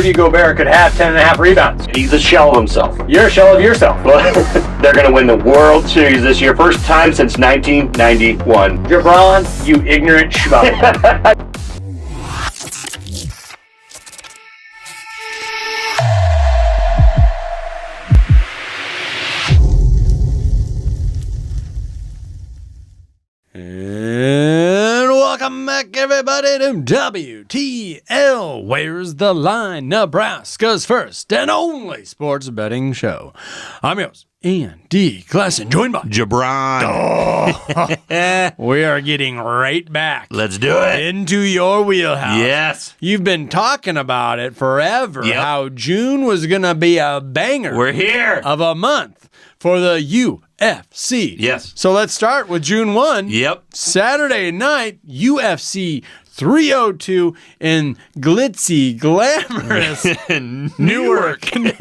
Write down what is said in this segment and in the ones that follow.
Rudy Gobert could have 10.5 rebounds. He's a shell of himself. You're a shell of yourself. They're going to win the World Series this year. First time since 1991. LeBron, you ignorant schmuck. And welcome back, everybody, to WTL. Where's the Line? Nebraska's first and only sports betting show. I'm yours, Andy Klassen, joined by Jabron. We are getting right back. Let's do it. Into your wheelhouse. Yes. You've been talking about it forever, Yep. how June was going to be a banger. We're here. Of a month for the UFC. Yes. So let's start with June 1. Yep. Saturday night, UFC 302 in glitzy, glamorous Newark, New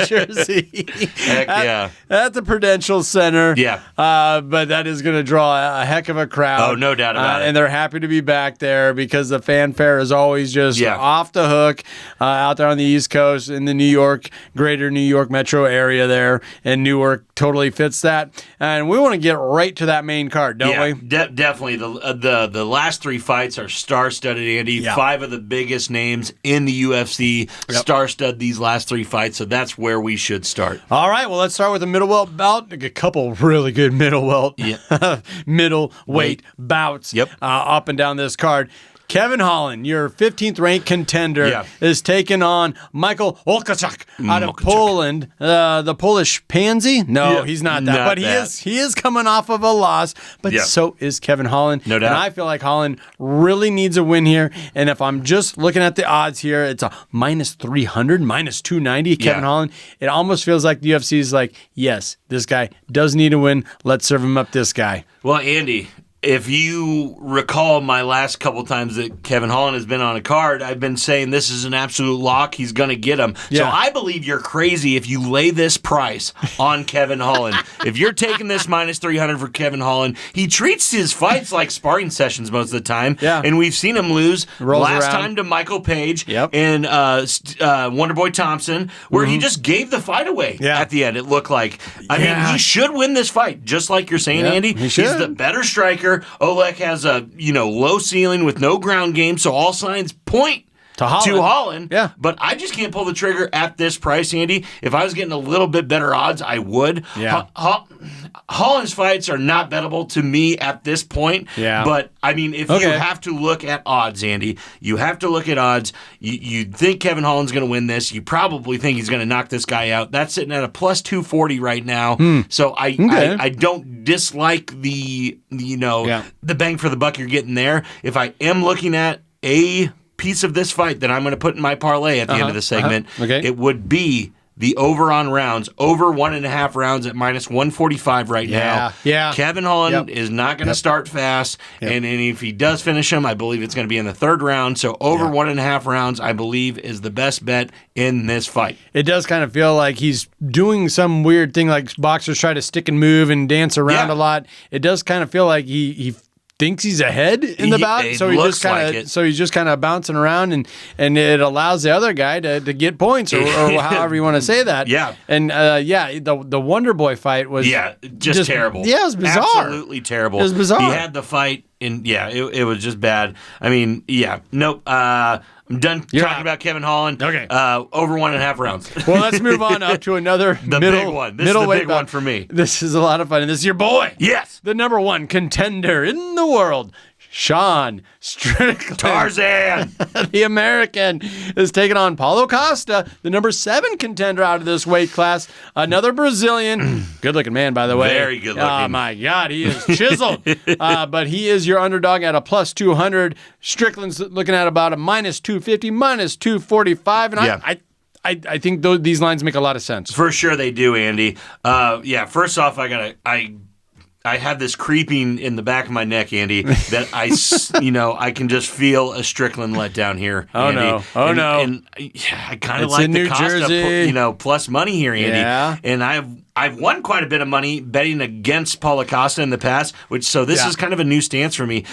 Jersey. Heck yeah. At the Prudential Center. Yeah. But that is going to draw a heck of a crowd. Oh, no doubt about it. And they're happy to be back there because the fanfare is always just off the hook out there on the East Coast in the New York, greater New York metro area there. And Newark totally fits that. And we want to get right to that main card, don't we? Definitely. The last three fights are star-studded, Andy. Yeah. 5 of the biggest names in the UFC star-stud these last 3 fights, so that's where we should start. All right, well, let's start with the middleweight bout. A couple really good middleweight bouts up and down this card. Kevin Holland, your 15th ranked contender, is taking on Michael Olkachuk out of Poland. The Polish pansy? No, he's not that. But he is coming off of a loss, but so is Kevin Holland. No doubt. And I feel like Holland really needs a win here. And if I'm just looking at the odds here, it's a minus 300, minus 290, Kevin Holland. It almost feels like the UFC is like, yes, this guy does need a win. Let's serve him up this guy. Well, Andy, if you recall my last couple times that Kevin Holland has been on a card, I've been saying this is an absolute lock. He's going to get him. So I believe you're crazy if you lay this price on Kevin Holland. If you're taking this minus 300 for Kevin Holland, he treats his fights like sparring sessions most of the time. Yeah. And we've seen him lose last around. time to Michael Page and Wonderboy Thompson, where he just gave the fight away at the end, it looked like. I mean, he should win this fight, just like you're saying, Andy. He should. He's the better striker. Oleg has a low ceiling with no ground game, so all signs point to Holland. Yeah. But I just can't pull the trigger at this price, Andy. If I was getting a little bit better odds, I would. Yeah. Holland's fights are not bettable to me at this point. Yeah. But, I mean, if you have to look at odds, Andy, you have to look at odds. You think Kevin Holland's going to win this. You probably think he's going to knock this guy out. That's sitting at a plus 240 right now. So I don't dislike the bang for the buck you're getting there. If I am looking at a piece of this fight that I'm going to put in my parlay at the end of the segment, it would be the over on rounds, over 1.5 rounds at minus 145 right now. Yeah. Kevin Holland is not going to start fast, and if he does finish him, I believe it's going to be in the 3rd round. So over 1.5 rounds, I believe, is the best bet in this fight. It does kind of feel like he's doing some weird thing like boxers try to stick and move and dance around a lot. It does kind of feel like he thinks he's ahead in the bout, so he's just kind of bouncing around, and it allows the other guy to get points or however you want to say that. Yeah. And the Wonder Boy fight was just terrible. Yeah, it was bizarre. Absolutely terrible. It was bizarre. He had the fight, and it was just bad. I mean, nope. I'm done talking about Kevin Holland. Okay. Over 1.5 rounds. Well, let's move on up to another big one. This is the big one for me. This is a lot of fun. And this is your boy. Yes. The number 1 contender in the world, Sean Strickland. Tarzan. The American is taking on Paulo Costa, the number 7 contender out of this weight class. Another Brazilian. Good-looking man, by the way. Very good-looking. Oh, my God. He is chiseled. But he is your underdog at a plus 200. Strickland's looking at about a minus 250, minus 245. And I think these lines make a lot of sense. For sure they do, Andy. First off, I have this creeping in the back of my neck, Andy, that I can just feel a Strickland letdown here, Andy. And I kind of like the Costa, plus money here, Andy. Yeah. And I've won quite a bit of money betting against Paulo Costa in the past, so this is kind of a new stance for me.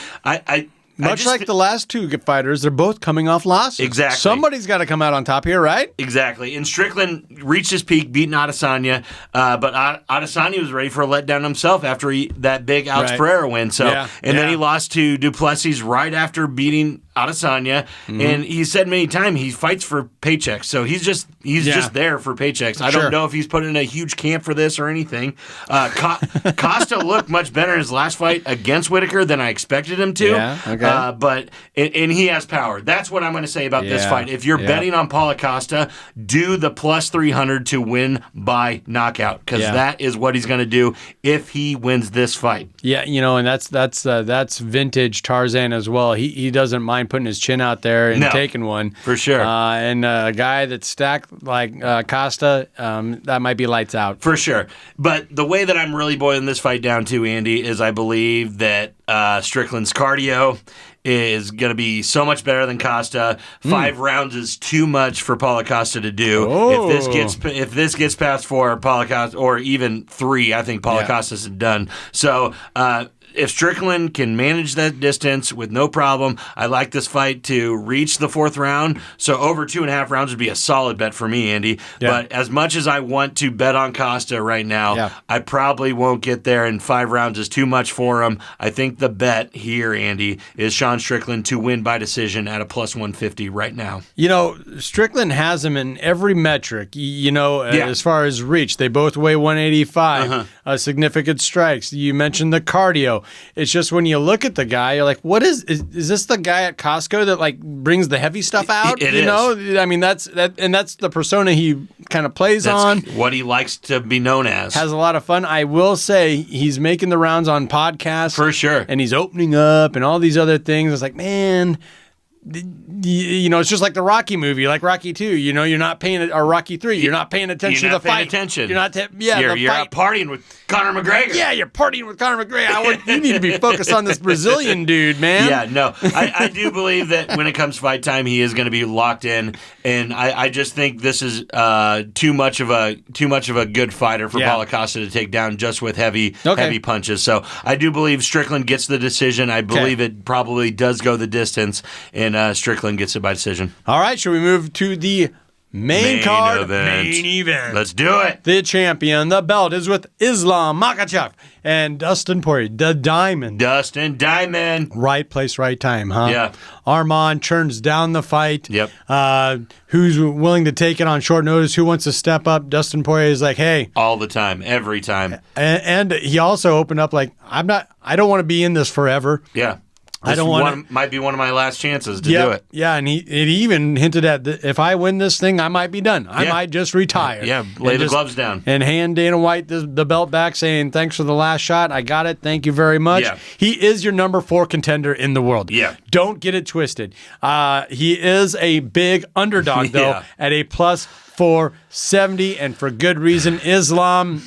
Much like the last two fighters, they're both coming off losses. Exactly. Somebody's got to come out on top here, right? Exactly. And Strickland reached his peak, beating Adesanya, but Adesanya was ready for a letdown himself after that big Alex Pereira win. So, then he lost to Duplessis right after beating Adesanya, and he said many times he fights for paychecks. So he's just there for paychecks. I don't know if he's put in a huge camp for this or anything. Costa looked much better in his last fight against Whitaker than I expected him to. Yeah, okay. But he has power. That's what I'm going to say about this fight. If you're betting on Paulo Costa, do the plus 300 to win by knockout, because that is what he's going to do if he wins this fight. Yeah, and that's vintage Tarzan as well. He doesn't mind putting his chin out there and taking one for sure. And a guy that's stacked like Costa, that might be lights out for sure. But the way that I'm really boiling this fight down to, Andy, is I believe that Strickland's cardio is going to be so much better than Costa. 5 rounds is too much for Paulo Costa to do. Oh. If this gets past 4, Paulo Costa, or even 3, I think Paulo Costa's done. So if Strickland can manage that distance with no problem, I like this fight to reach the 4th round. So over 2.5 rounds would be a solid bet for me, Andy. Yeah. But as much as I want to bet on Costa right now, I probably won't get there, and 5 rounds is too much for him. I think the bet here, Andy, is Sean Strickland to win by decision at a plus 150 right now. Strickland has him in every metric, as far as reach. They both weigh 185, significant strikes. You mentioned the cardio. It's just when you look at the guy, you're like, what is this the guy at Costco that like brings the heavy stuff out? It is. I mean, that's the persona he kind of plays on. What he likes to be known as. Has a lot of fun. I will say he's making the rounds on podcasts. For sure. And he's opening up and all these other things. It's like, man, it's just like the Rocky movie, like Rocky 2. You're not paying, or Rocky 3. You're not paying attention to the fight. Attention. You're not. You're out partying with Conor McGregor. Yeah, you're partying with Conor McGregor. You need to be focused on this Brazilian dude, man. Yeah, no, I do believe that when it comes to fight time, he is going to be locked in, and I just think this is too much of a good fighter for Paulo Costa to take down just with heavy punches. So I do believe Strickland gets the decision. I believe it probably does go the distance, and Strickland gets it by decision. All right, should we move to the main card? Main event. Let's do it. The champion, the belt is with Islam Makhachev and Dustin Poirier, the Diamond. Dustin Diamond. Right place, right time, huh? Yeah. Armand churns down the fight. Yep. Who's willing to take it on short notice? Who wants to step up? Dustin Poirier is like, hey. All the time, every time. And he also opened up like, I don't want to be in this forever. Yeah. Might be one of my last chances to do it. Yeah, and it even hinted at if I win this thing, I might be done. I might just retire. Yeah, lay the gloves down. And hand Dana White the belt back, saying, thanks for the last shot. I got it. Thank you very much. Yeah. He is your number 4 contender in the world. Yeah. Don't get it twisted. He is a big underdog, though, at a plus 470, and for good reason. Islam...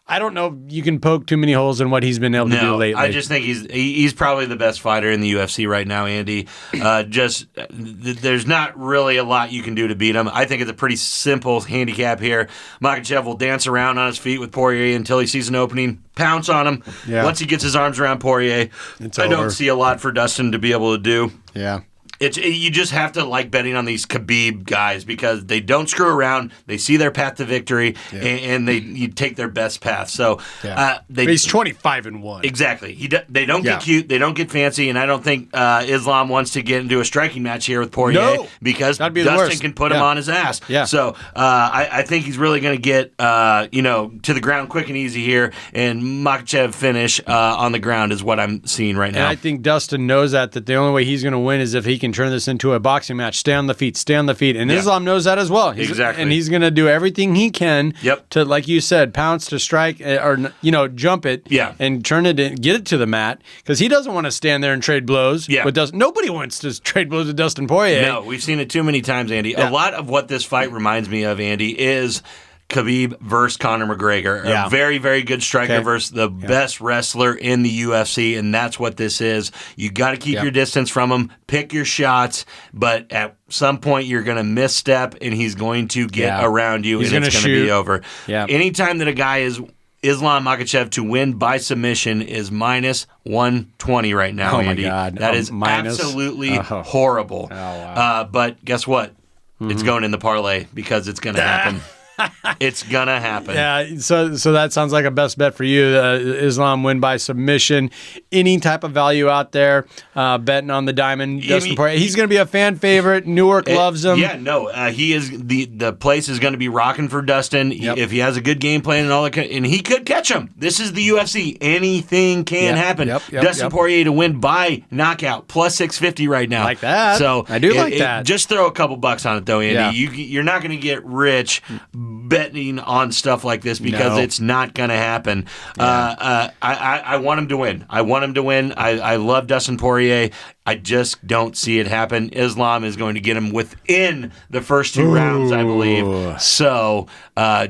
I don't know if you can poke too many holes in what he's been able to do lately. I just think he's probably the best fighter in the UFC right now, Andy. There's not really a lot you can do to beat him. I think it's a pretty simple handicap here. Makhachev will dance around on his feet with Poirier until he sees an opening, pounce on him. Yeah. Once he gets his arms around Poirier, I don't see a lot for Dustin to be able to do. Yeah. You just have to like betting on these Khabib guys because they don't screw around. They see their path to victory, and you take their best path. So he's 25-1. Exactly. They don't get cute. They don't get fancy, and I don't think Islam wants to get into a striking match here with Poirier because Dustin can put him on his ass. Yeah. So I think he's really going to get to the ground quick and easy here, and Makhachev finish on the ground is what I'm seeing right now. And I think Dustin knows that the only way he's going to win is if he can turn this into a boxing match. Stay on the feet. And Islam knows that as well. Exactly. And he's going to do everything he can to, like you said, pounce, to strike, or jump it and turn it and get it to the mat, because he doesn't want to stand there and trade blows with Dustin. Nobody wants to trade blows with Dustin Poirier. No, we've seen it too many times, Andy. A lot of what this fight reminds me of, Andy, is Khabib versus Conor McGregor. A very, very good striker versus the best wrestler in the UFC, and that's what this is. You got to keep your distance from him, pick your shots, but at some point you're going to misstep, and he's going to get around you, and it's going to be over. Yeah. Anytime that a guy is Islam Makhachev to win by submission is minus 120 right now, Andy. Oh, my God. That is absolutely horrible. Oh, wow. But guess what? It's going in the parlay because it's going to happen. It's gonna happen. Yeah, so that sounds like a best bet for you. Islam win by submission. Any type of value out there betting on the diamond. Dustin Poirier. He's going to be a fan favorite. Newark loves him. Yeah, no, he is. The place is going to be rocking for Dustin. If he has a good game plan and all that, and he could catch him. This is the UFC. Anything can happen. Dustin Poirier to win by knockout plus 650 right now. Like that. So I do like that. Just throw a couple bucks on it though, Andy. You're not going to get rich betting on stuff like this because it's not going to happen. I want him to win. I love Dustin Poirier. I just don't see it happen. Islam is going to get him within the first 2 rounds, I believe. So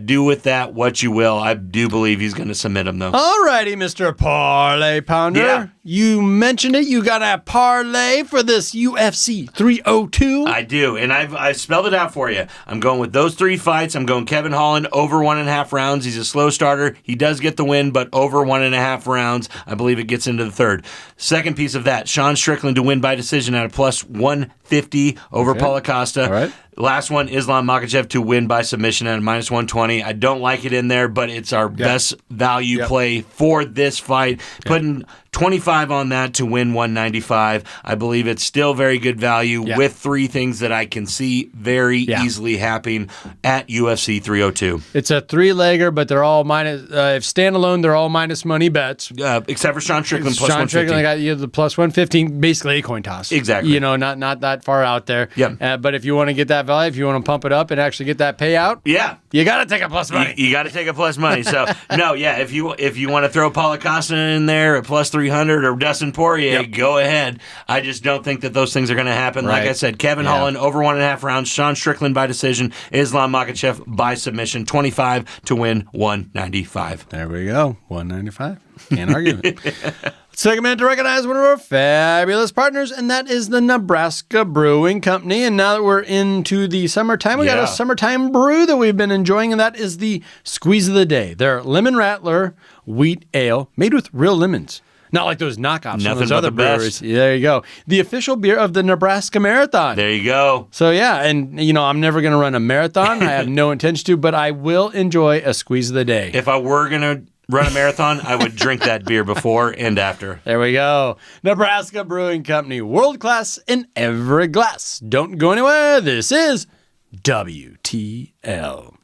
do with that what you will. I do believe he's going to submit him, though. All righty, Mr. Parlay Pounder. Yeah. You mentioned it. You got a parlay for this UFC 302. I do, and I've spelled it out for you. I'm going with those 3 fights. I'm going Kevin Holland over 1.5 rounds. He's a slow starter. He does get the win, but over 1.5 rounds. I believe it gets into the third. Second piece of that, Sean Strickland to win by decision at a plus 150 over Paulo Costa. All right. Last one, Islam Makhachev to win by submission at a minus 120. I don't like it in there, but it's our best value play for this fight. Putting 25 on that to win 195. I believe it's still very good value with 3 things that I can see very easily happening at UFC 302. It's a 3-legger, but they're all minus. If standalone, they're all minus money bets. Except for Sean Strickland plus 150. Sean Strickland got you the plus 115, basically a coin toss. Exactly. Not that far out there. Yeah. But if you want to get that value, if you want to pump it up and actually get that payout, you got to take a plus money. You got to take a plus money. So if you want to throw Paulo Costa in there at plus 300 or Dustin Poirier, go ahead. I just don't think that those things are going to happen. Like I said, Kevin Holland over 1.5 rounds, Sean Strickland by decision, Islam Makhachev by submission, 25 to win 195. There we go, 195. Can't argue it. Let's take a minute to recognize one of our fabulous partners, and that is the Nebraska Brewing Company. And now that we're into the summertime, we got a summertime brew that we've been enjoying, and that is the Squeeze of the Day. Their Lemon Rattler Wheat Ale made with real lemons. Not like those knockoffs from those other breweries. There you go. The official beer of the Nebraska Marathon. There you go. So, and, I'm never going to run a marathon. I have no intention to, but I will enjoy a Squeeze of the Day. If I were going to run a marathon, I would drink that beer before and after. There we go. Nebraska Brewing Company, world class in every glass. Don't go anywhere. This is WTL.